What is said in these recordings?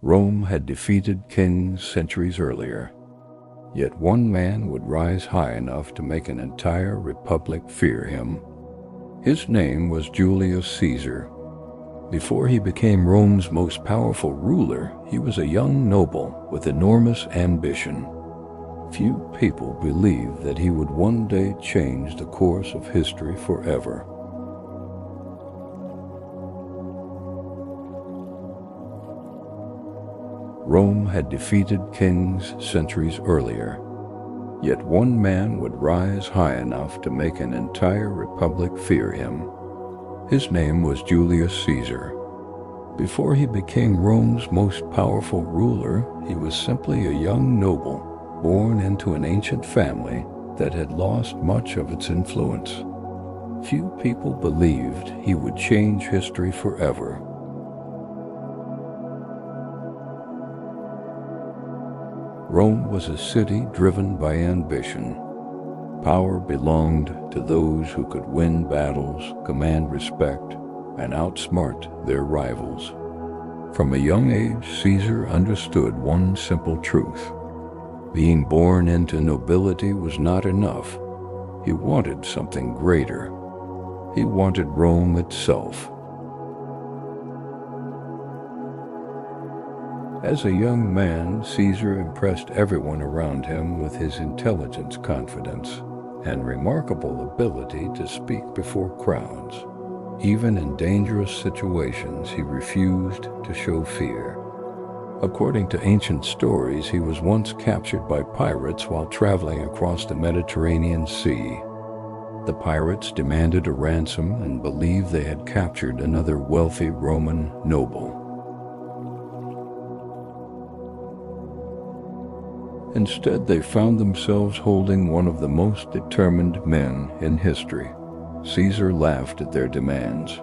Rome had defeated kings centuries earlier, yet one man would rise high enough to make an entire republic fear him. His name was Julius Caesar. Before he became Rome's most powerful ruler, he was a young noble with enormous ambition. Few people believed that he would one day change the course of history forever. Rome had defeated kings centuries earlier, yet one man would rise high enough to make an entire republic fear him. His name was Julius Caesar. Before he became Rome's most powerful ruler, he was simply a young noble, born into an ancient family that had lost much of its influence. Few people believed he would change history forever. Rome was a city driven by ambition. Power belonged to those who could win battles, command respect, and outsmart their rivals. From a young age, Caesar understood one simple truth. Being born into nobility was not enough. He wanted something greater. He wanted Rome itself. As a young man, Caesar impressed everyone around him with his intelligence, confidence, and remarkable ability to speak before crowds. Even in dangerous situations, he refused to show fear. According to ancient stories, he was once captured by pirates while traveling across the Mediterranean Sea. The pirates demanded a ransom and believed they had captured another wealthy Roman noble. Instead, they found themselves holding one of the most determined men in history. Caesar laughed at their demands.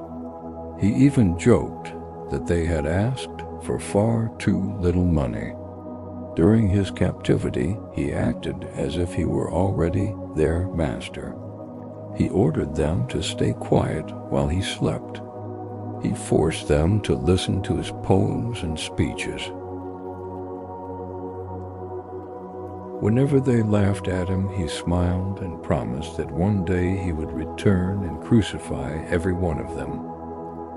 He even joked that they had asked for far too little money. During his captivity, he acted as if he were already their master. He ordered them to stay quiet while he slept. He forced them to listen to his poems and speeches. Whenever they laughed at him, he smiled and promised that one day he would return and crucify every one of them.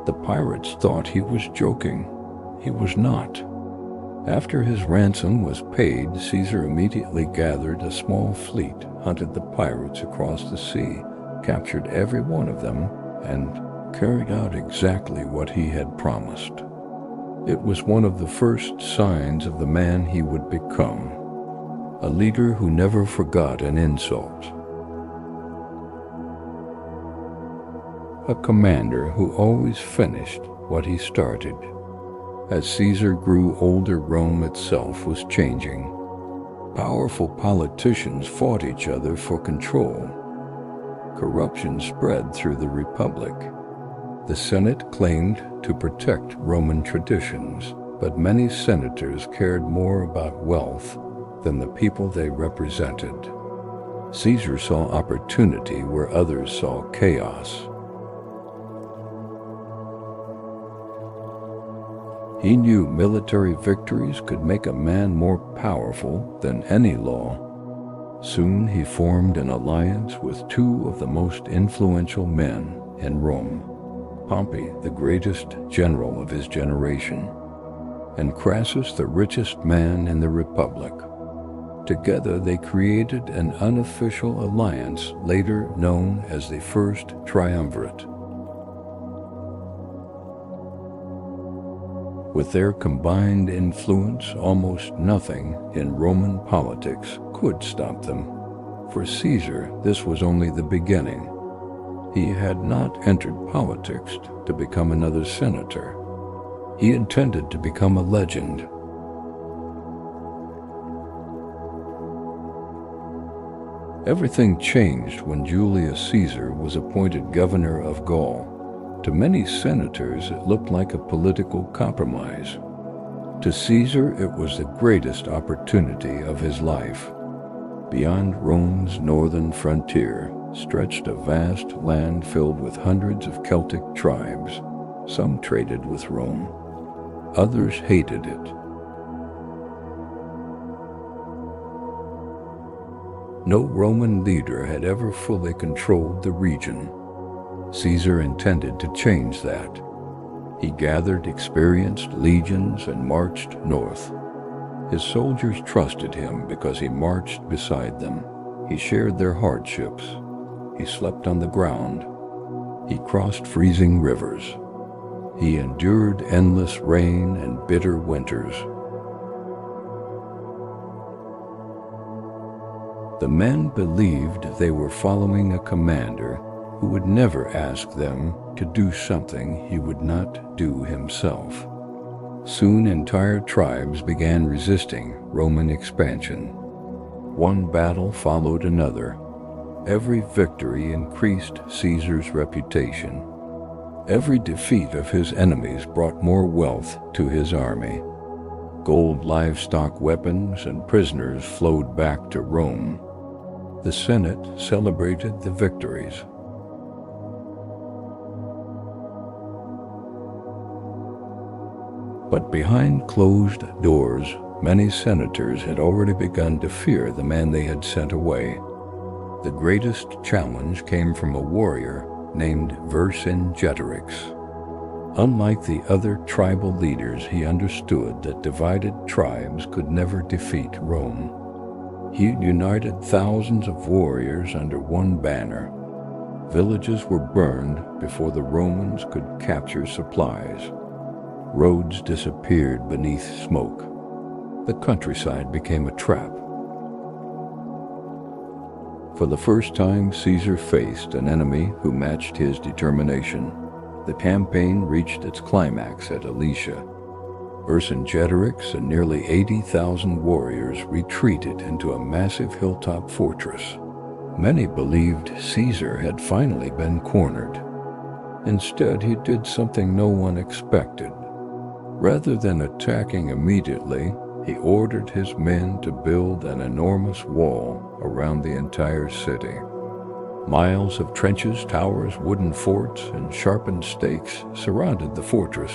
The pirates thought he was joking. He was not. After his ransom was paid, Caesar immediately gathered a small fleet, hunted the pirates across the sea, captured every one of them, and carried out exactly what he had promised. It was one of the first signs of the man he would become. A leader who never forgot an insult. A commander who always finished what he started. As Caesar grew older, Rome itself was changing. Powerful politicians fought each other for control. Corruption spread through the Republic. The Senate claimed to protect Roman traditions, but many senators cared more about wealth than the people they represented. Caesar saw opportunity where others saw chaos. He knew military victories could make a man more powerful than any law. Soon he formed an alliance with two of the most influential men in Rome, Pompey, the greatest general of his generation, and Crassus, the richest man in the Republic. Together they created an unofficial alliance later known as the First Triumvirate. With their combined influence, almost nothing in Roman politics could stop them. For Caesar, this was only the beginning. He had not entered politics to become another senator. He intended to become a legend. Everything changed when Julius Caesar was appointed governor of Gaul. To many senators, it looked like a political compromise. To Caesar, it was the greatest opportunity of his life. Beyond Rome's northern frontier stretched a vast land filled with hundreds of Celtic tribes. Some traded with Rome. Others hated it. No Roman leader had ever fully controlled the region. Caesar intended to change that. He gathered experienced legions and marched north. His soldiers trusted him because he marched beside them. He shared their hardships. He slept on the ground. He crossed freezing rivers. He endured endless rain and bitter winters. The men believed they were following a commander who would never ask them to do something he would not do himself. Soon entire tribes began resisting Roman expansion. One battle followed another. Every victory increased Caesar's reputation. Every defeat of his enemies brought more wealth to his army. Gold, livestock, weapons, and prisoners flowed back to Rome. The Senate celebrated the victories. But behind closed doors, many senators had already begun to fear the man they had sent away. The greatest challenge came from a warrior named Vercingetorix. Unlike the other tribal leaders, he understood that divided tribes could never defeat Rome. He united thousands of warriors under one banner. Villages were burned before the Romans could capture supplies. Roads disappeared beneath smoke. The countryside became a trap. For the first time, Caesar faced an enemy who matched his determination. The campaign reached its climax at Alesia. Vercingetorix and nearly 80,000 warriors retreated into a massive hilltop fortress. Many believed Caesar had finally been cornered. Instead, he did something no one expected. Rather than attacking immediately, he ordered his men to build an enormous wall around the entire city. Miles of trenches, towers, wooden forts, and sharpened stakes surrounded the fortress.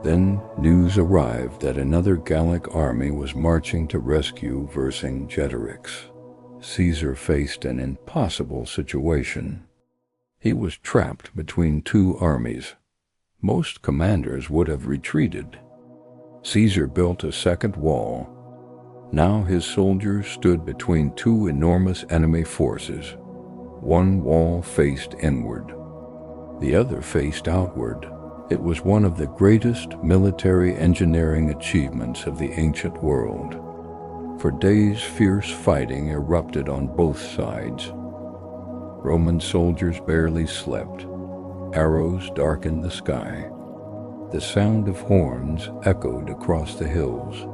Then news arrived that another Gallic army was marching to rescue Vercingetorix. Caesar faced an impossible situation. He was trapped between two armies. Most commanders would have retreated. Caesar built a second wall. Now his soldiers stood between two enormous enemy forces. One wall faced inward. The other faced outward. It was one of the greatest military engineering achievements of the ancient world. For days, fierce fighting erupted on both sides. Roman soldiers barely slept. Arrows darkened the sky. The sound of horns echoed across the hills.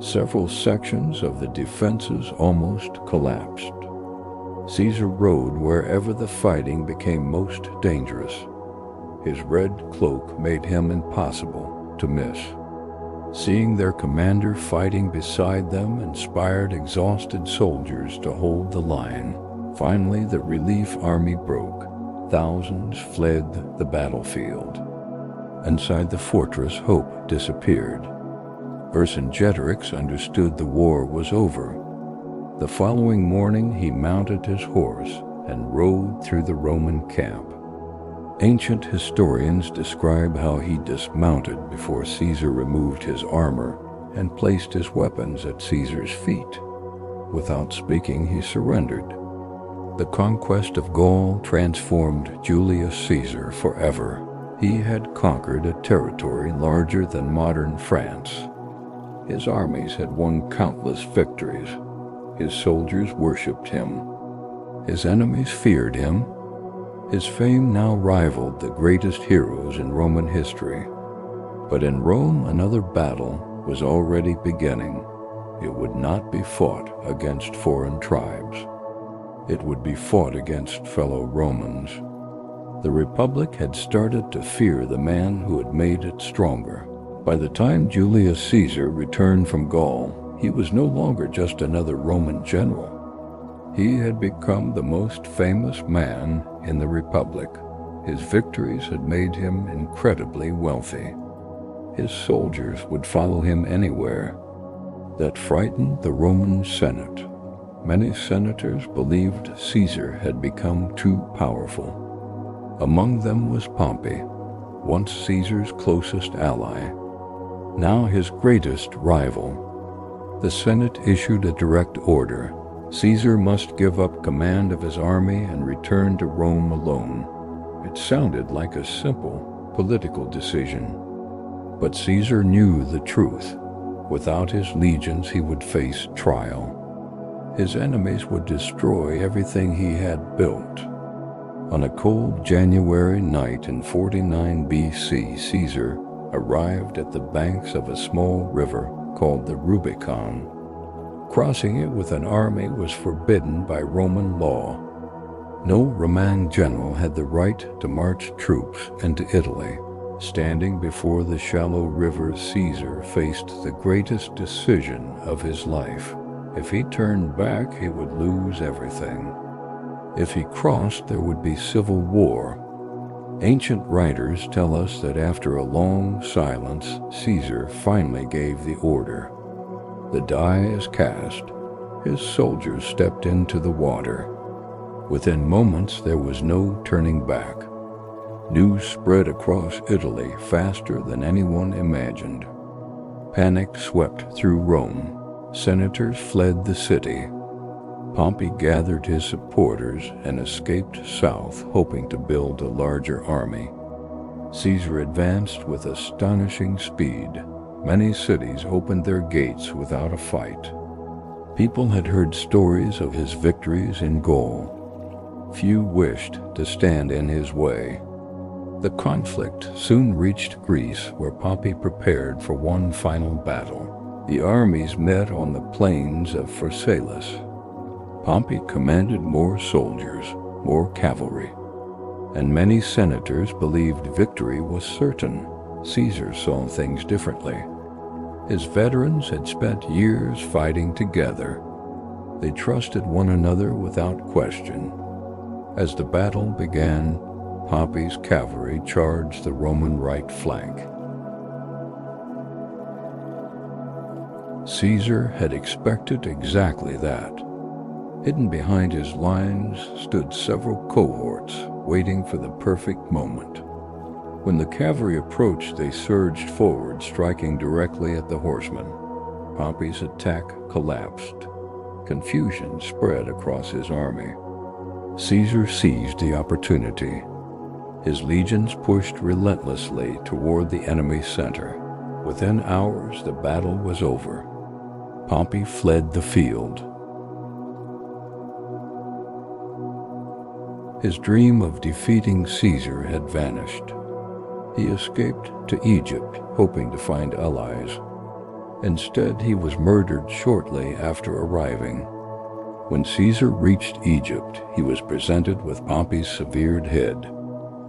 Several sections of the defenses almost collapsed. Caesar rode wherever the fighting became most dangerous. His red cloak made him impossible to miss. Seeing their commander fighting beside them inspired exhausted soldiers to hold the line. Finally, the relief army broke. Thousands fled the battlefield. Inside the fortress, hope disappeared. Vercingetorix understood the war was over. The following morning, he mounted his horse and rode through the Roman camp. Ancient historians describe how he dismounted before Caesar removed his armor and placed his weapons at Caesar's feet. Without speaking, he surrendered. The conquest of Gaul transformed Julius Caesar forever. He had conquered a territory larger than modern France. His armies had won countless victories. His soldiers worshipped him. His enemies feared him. His fame now rivaled the greatest heroes in Roman history. But in Rome, another battle was already beginning. It would not be fought against foreign tribes. It would be fought against fellow Romans. The Republic had started to fear the man who had made it stronger. By the time Julius Caesar returned from Gaul, he was no longer just another Roman general. He had become the most famous man in the Republic. His victories had made him incredibly wealthy. His soldiers would follow him anywhere. that frightened the Roman Senate. Many senators believed Caesar had become too powerful. Among them was Pompey, once Caesar's closest ally, now his greatest rival. The Senate issued a direct order. Caesar must give up command of his army and return to Rome alone. It sounded like a simple political decision. But Caesar knew the truth. Without his legions, he would face trial. His enemies would destroy everything he had built. On a cold January night in 49 BC, Caesar arrived at the banks of a small river called the Rubicon. Crossing it with an army was forbidden by Roman law. No Roman general had the right to march troops into Italy. Standing before the shallow river, Caesar faced the greatest decision of his life. If he turned back, he would lose everything. If he crossed, there would be civil war. Ancient writers tell us that after a long silence, Caesar finally gave the order. The die is cast. His soldiers stepped into the water. Within moments, there was no turning back. News spread across Italy faster than anyone imagined. Panic swept through Rome. Senators fled the city. Pompey gathered his supporters and escaped south, hoping to build a larger army. Caesar advanced with astonishing speed. Many cities opened their gates without a fight. People had heard stories of his victories in Gaul. Few wished to stand in his way. The conflict soon reached Greece, where Pompey prepared for one final battle. The armies met on the plains of Pharsalus. Pompey commanded more soldiers, more cavalry, and many senators believed victory was certain. Caesar saw things differently. His veterans had spent years fighting together. They trusted one another without question. As the battle began, Pompey's cavalry charged the Roman right flank. Caesar had expected exactly that. Hidden behind his lines stood several cohorts, waiting for the perfect moment. When the cavalry approached, they surged forward, striking directly at the horsemen. Pompey's attack collapsed. Confusion spread across his army. Caesar seized the opportunity. His legions pushed relentlessly toward the enemy's center. Within hours, the battle was over. Pompey fled the field. His dream of defeating Caesar had vanished. He escaped to Egypt, hoping to find allies. Instead, he was murdered shortly after arriving. When Caesar reached Egypt, he was presented with Pompey's severed head.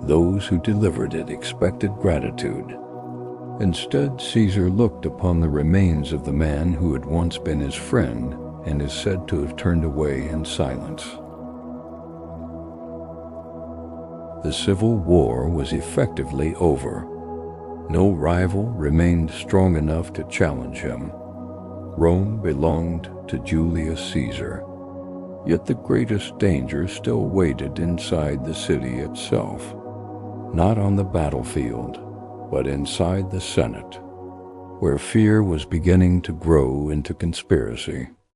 Those who delivered it expected gratitude. Instead, Caesar looked upon the remains of the man who had once been his friend and is said to have turned away in silence. The civil war was effectively over. No rival remained strong enough to challenge him. Rome belonged to Julius Caesar. Yet the greatest danger still waited inside the city itself. Not on the battlefield, but inside the Senate, where fear was beginning to grow into conspiracy.